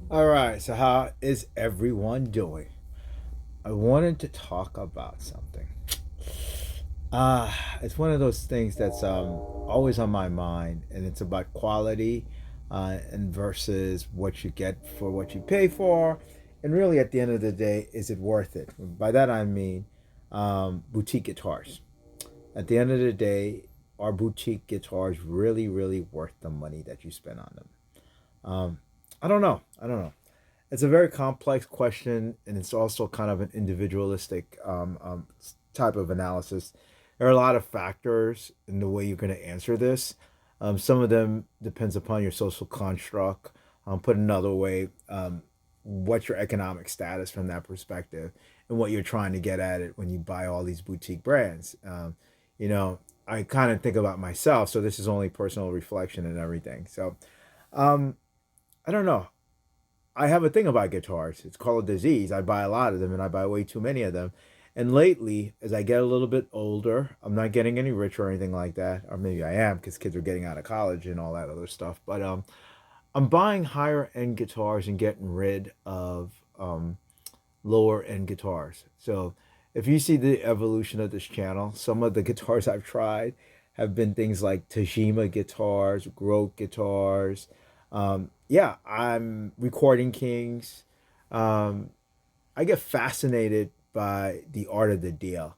All right, so how is everyone doing? I wanted to talk about something. It's one of those things that's always on my mind, and it's about quality and versus what you get for what you pay for, and really at the end of the day, is it worth it? By that I mean boutique guitars. At the end of the day, are boutique guitars really, really worth the money that you spend on them? Um, I don't know. I don't know. It's a very complex question, and it's also kind of an individualistic type of analysis. There are a lot of factors in the way you're going to answer this. Some of them depends upon your social construct. Put another way, what's your economic status from that perspective, and what you're trying to get at it when you buy all these boutique brands. You know, I kind of think about myself, so this is only personal reflection and everything. So, um, I don't know. I have a thing about guitars. It's called a disease. I buy a lot of them and I buy way too many of them. And lately, as I get a little bit older, I'm not getting any richer or anything like that. Or maybe I am because kids are getting out of college and all that other stuff. But I'm buying higher end guitars and getting rid of lower end guitars. So if you see the evolution of this channel, some of the guitars I've tried have been things like Tajima guitars, Grote guitars. Yeah, I'm recording kings. Um, I get fascinated by the art of the deal.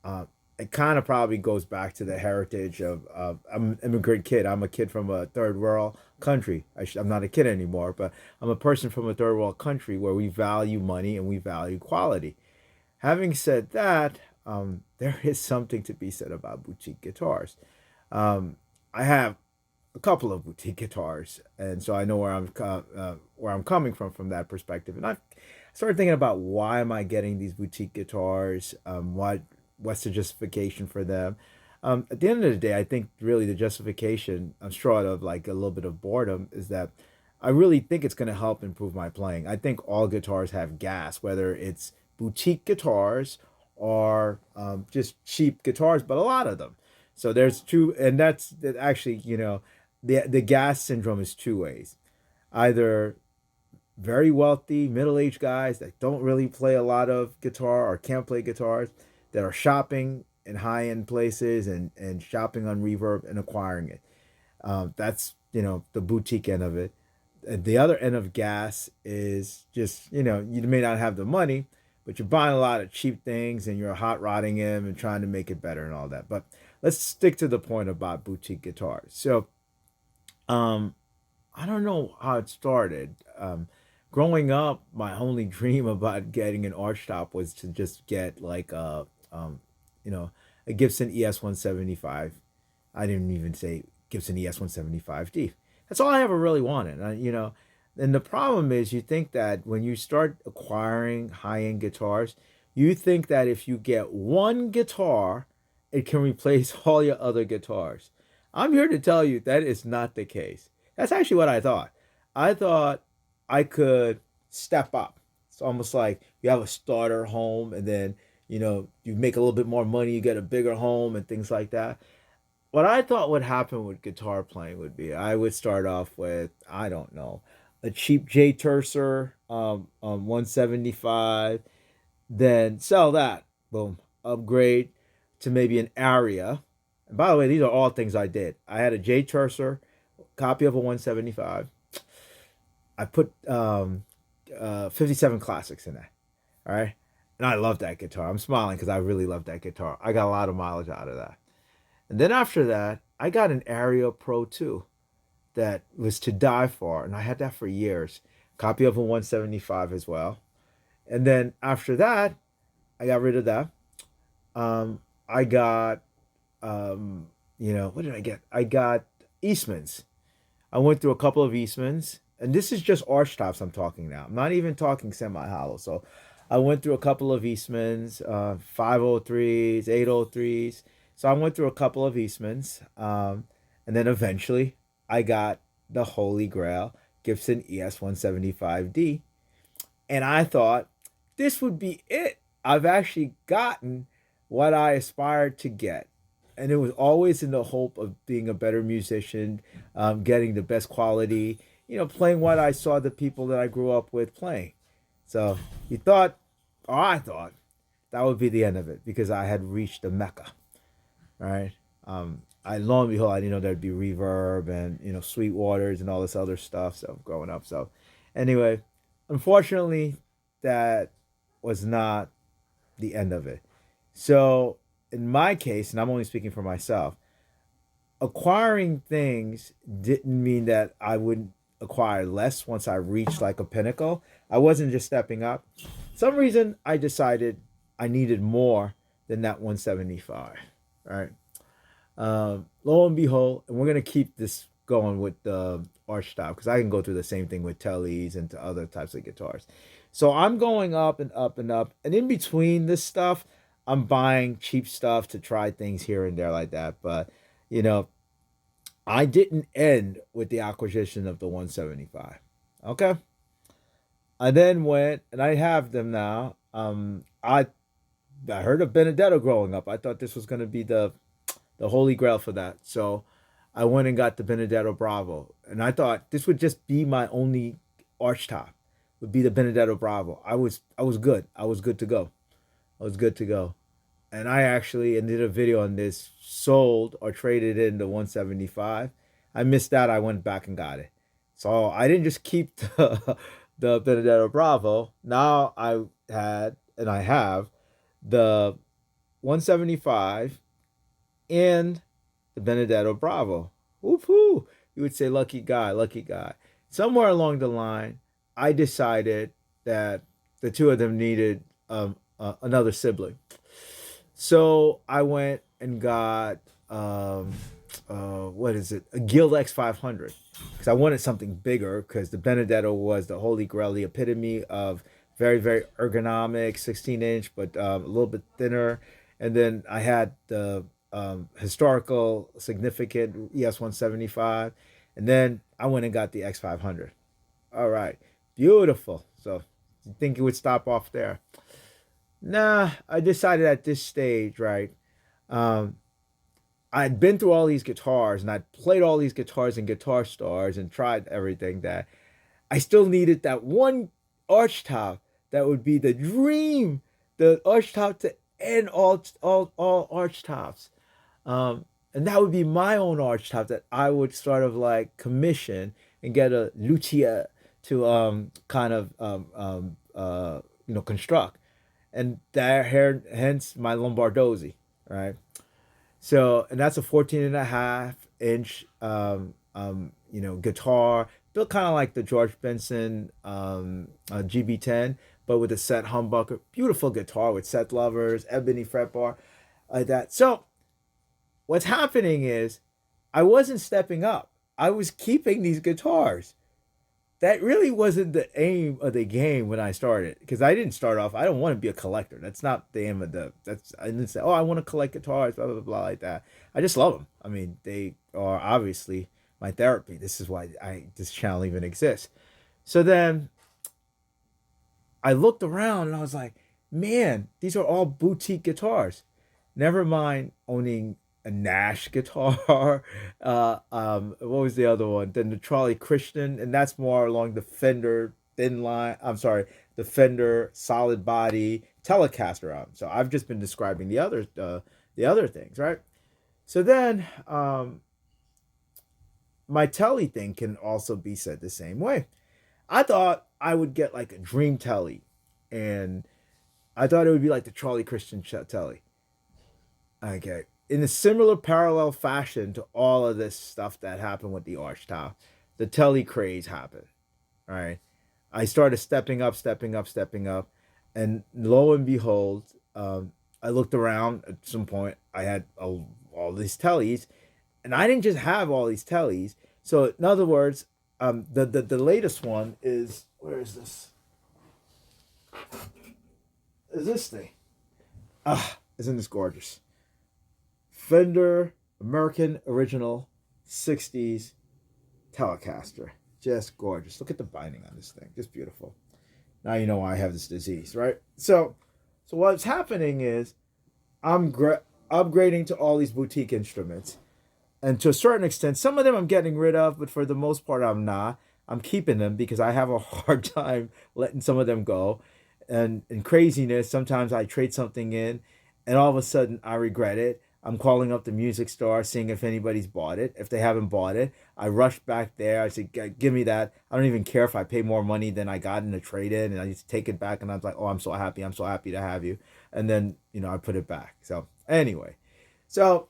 Uh, it kind of probably goes back to the heritage of I'm an immigrant kid. I'm a kid from a third world country. I'm not a kid anymore, but I'm a person from a third world country where we value money and we value quality. Having said that, there is something to be said about boutique guitars. I have a couple of boutique guitars, and so I know where I'm coming from that perspective. And I started thinking about why am I getting these boutique guitars? What's the justification for them? At the end of the day, I think really the justification, short of like a little bit of boredom, is that I really think it's going to help improve my playing. I think all guitars have gas, whether it's boutique guitars or just cheap guitars, but a lot of them. So there's two, and that's that actually, the gas syndrome is two ways. Either very wealthy middle-aged guys that don't really play a lot of guitar or can't play guitars, that are shopping in high-end places and shopping on Reverb and acquiring it. That's, the boutique end of it. The other end of gas is just, you may not have the money, but you're buying a lot of cheap things and you're hot rodding them and trying to make it better and all that. But let's stick to the point about boutique guitars. So, um, I don't know how it started. Growing up, my only dream about getting an arch top was to just get like you know, a Gibson ES 175. I didn't even say Gibson ES 175D. That's all I ever really wanted. And the problem is, you think that when you start acquiring high end guitars, you think that if you get one guitar, it can replace all your other guitars. I'm here to tell you that is not the case. That's actually what I thought. I thought I could step up. It's almost like you have a starter home and then, you make a little bit more money, you get a bigger home and things like that. What I thought would happen with guitar playing would be I would start off with, I don't know, a cheap J Tercer 175, then sell that, boom, upgrade to maybe an Aria. And by the way, these are all things I did. I had a J Tercer, copy of a 175. I put 57 Classics in that. All right. And I love that guitar. I'm smiling because I really love that guitar. I got a lot of mileage out of that. And then after that, I got an Aria Pro 2 that was to die for. And I had that for years. Copy of a 175 as well. And then after that, I got rid of that. I got, what did I get? I got Eastmans. I went through a couple of Eastmans. And this is just arch tops I'm talking now. I'm not even talking semi-hollow. So I went through a couple of Eastmans, 503s, 803s. So I went through a couple of Eastmans. And then eventually I got the Holy Grail Gibson ES 175D. And I thought this would be it. I've actually gotten what I aspired to get. And it was always in the hope of being a better musician, getting the best quality, playing what I saw the people that I grew up with playing. So you thought, or I thought, that would be the end of it because I had reached the Mecca, right? I Lo and behold, I didn't know there'd be reverb and sweet waters and all this other stuff. So growing up, so anyway, unfortunately, that was not the end of it. So in my case, and I'm only speaking for myself, acquiring things didn't mean that I wouldn't acquire less once I reached like a pinnacle. I wasn't just stepping up. Some reason I decided I needed more than that 175. Right. Lo and behold, and we're gonna keep this going with the arch style because I can go through the same thing with Tellys and to other types of guitars. So I'm going up and up and up, and in between this stuff, I'm buying cheap stuff to try things here and there like that. But you know, I didn't end with the acquisition of the 175. Okay. I then went and I have them now. I heard of Benedetto growing up. I thought this was going to be the holy grail for that. So I went and got the Benedetto Bravo, and I thought this would just be my only arch top. Would be the Benedetto Bravo. I was good. I was good to go. I was good to go. And I actually did a video on this, sold or traded in the 175. I missed that. I went back and got it. So I didn't just keep the Benedetto Bravo. Now I have the 175 and the Benedetto Bravo. Whoop-hoo. You would say lucky guy, lucky guy. Somewhere along the line, I decided that the two of them needed another sibling. So I went and got what is it? A Guild X500 because I wanted something bigger because the Benedetto was the holy grail, the epitome of very very ergonomic 16-inch, but a little bit thinner. And then I had the historical significant ES 175, and then I went and got the X500. All right, beautiful. So you think it would stop off there? Nah, I decided at this stage, right? Um, I'd been through all these guitars and I'd played all these guitars in Guitar Stars and tried everything, that I still needed that one arch top that would be the dream, the arch top to end all arch tops. And that would be my own arch top that I would sort of like commission and get a luthier to kind of construct, and that here hence my Lombardozzi, right? So, and that's a 14 and a half inch, guitar, built kind of like the George Benson GB10, but with a set humbucker. Beautiful guitar with set lovers, ebony fretbar, like that. So, what's happening is I wasn't stepping up. I was keeping these guitars. That really wasn't the aim of the game when I started, because I didn't start off. I don't want to be a collector. That's not the aim of the. That's I didn't say, oh, I want to collect guitars, blah blah blah like that. I just love them. I mean, they are obviously my therapy. This is why this channel even exists. So then I looked around and I was like, man, these are all boutique guitars. Never mind owning a Nash guitar. What was the other one? Then the Charlie Christian, and that's more along the Fender thin line. I'm sorry, the Fender solid body Telecaster arm. So I've just been describing the other things, right? So then my Telly thing can also be said the same way. I thought I would get like a Dream Telly, and I thought it would be like the Charlie Christian Telly. Okay. In a similar parallel fashion to all of this stuff that happened with the arch top, the telly craze happened. Right. I started stepping up, stepping up, stepping up. And lo and behold, I looked around at some point. I had all these tellies, and I didn't just have all these tellies. So, in other words, the latest one is, where is this? Is this thing? Ah, isn't this gorgeous? Fender American Original 60s Telecaster. Just gorgeous. Look at the binding on this thing. Just beautiful. Now you know why I have this disease, right? So what's happening is I'm upgrading to all these boutique instruments. And to a certain extent, some of them I'm getting rid of, but for the most part, I'm not. I'm keeping them because I have a hard time letting some of them go. And in craziness, sometimes I trade something in, and all of a sudden I regret it. I'm calling up the music store, seeing if anybody's bought it. If they haven't bought it, I rush back there. I say, "Give me that." I don't even care if I pay more money than I got in the trade in, and I just take it back. And I'm like, "Oh, I'm so happy! I'm so happy to have you." And then I put it back. So anyway, so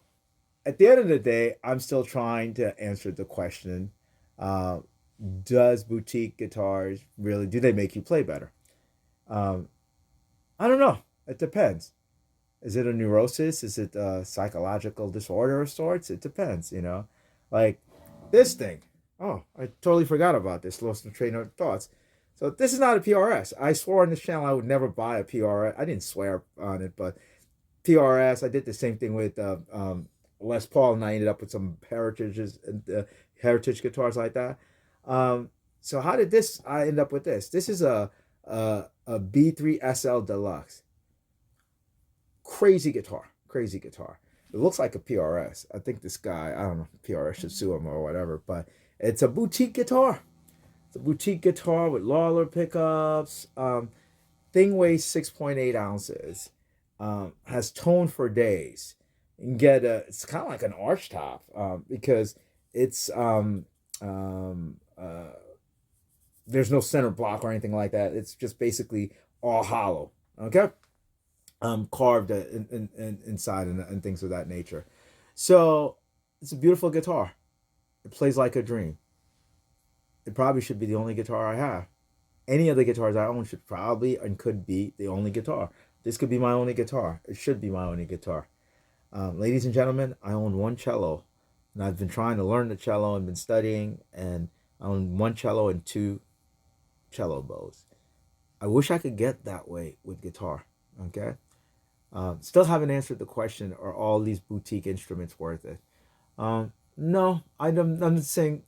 at the end of the day, I'm still trying to answer the question: uh, does boutique guitars really do they make you play better? Um, I don't know. It depends. Is it a neurosis? Is it a psychological disorder of sorts? It depends. Like this thing. Oh, I totally forgot about this. Lost the train of thoughts. So this is not a PRS. I swore on this channel I would never buy a PRS. I didn't swear on it, but PRS. I did the same thing with Les Paul, and I ended up with some heritage guitars like that. So how did this? I end up with this. This is a B3 SL Deluxe. Crazy guitar, crazy guitar. It looks like a PRS. I think this guy, I don't know, PRS should sue him or whatever, but it's a boutique guitar. It's a boutique guitar with Lawler pickups. Thing weighs 6.8 ounces. Has tone for days. You can get it's kind of like an arch top because it's there's no center block or anything like that. It's just basically all hollow. Okay. Carved inside and things of that nature. So it's a beautiful guitar. It plays like a dream. It probably should be the only guitar I have. Any of the guitars I own should probably and could be the only guitar. This could be my only guitar. It should be my only guitar. Ladies and gentlemen, I own one cello, and I've been trying to learn the cello and been studying, and I own one cello and two cello bows. I wish I could get that way with guitar. Okay. Still haven't answered the question: are all these boutique instruments worth it? No, I'm saying.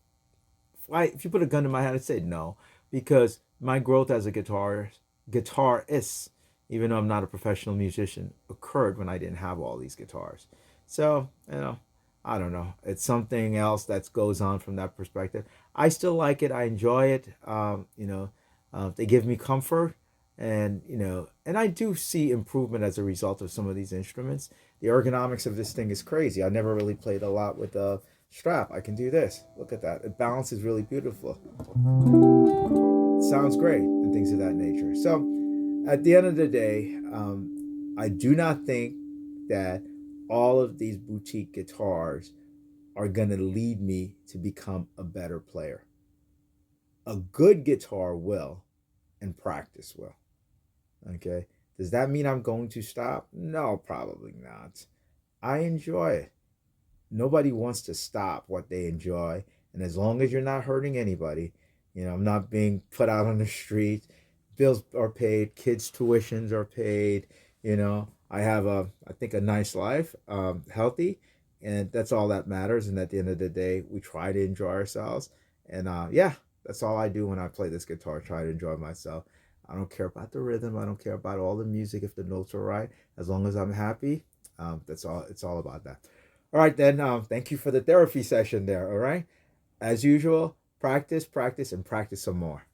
If you put a gun to my head, I'd say no, because my growth as a guitarist, even though I'm not a professional musician, occurred when I didn't have all these guitars. So I don't know. It's something else that goes on from that perspective. I still like it. I enjoy it. They give me comfort, and and I do see improvement as a result of some of these instruments. The ergonomics of this thing is crazy. I never really played a lot with a strap. I can do this. Look at that. It balances really beautiful. It sounds great and things of that nature. So, at the end of the day, I do not think that all of these boutique guitars are going to lead me to become a better player. A good guitar will, and practice will. Okay. Does that mean I'm going to stop? No, probably not. I enjoy it. Nobody wants to stop what they enjoy. And as long as you're not hurting anybody, I'm not being put out on the street, bills are paid, kids' tuitions are paid, I have I think a nice life, healthy, and that's all that matters. And at the end of the day, we try to enjoy ourselves. And yeah, that's all I do when I play this guitar, try to enjoy myself. I don't care about the rhythm. I don't care about all the music if the notes are right. As long as I'm happy, that's all. It's all about that. All right, then. Thank you for the therapy session there. All right. As usual, practice, practice, and practice some more.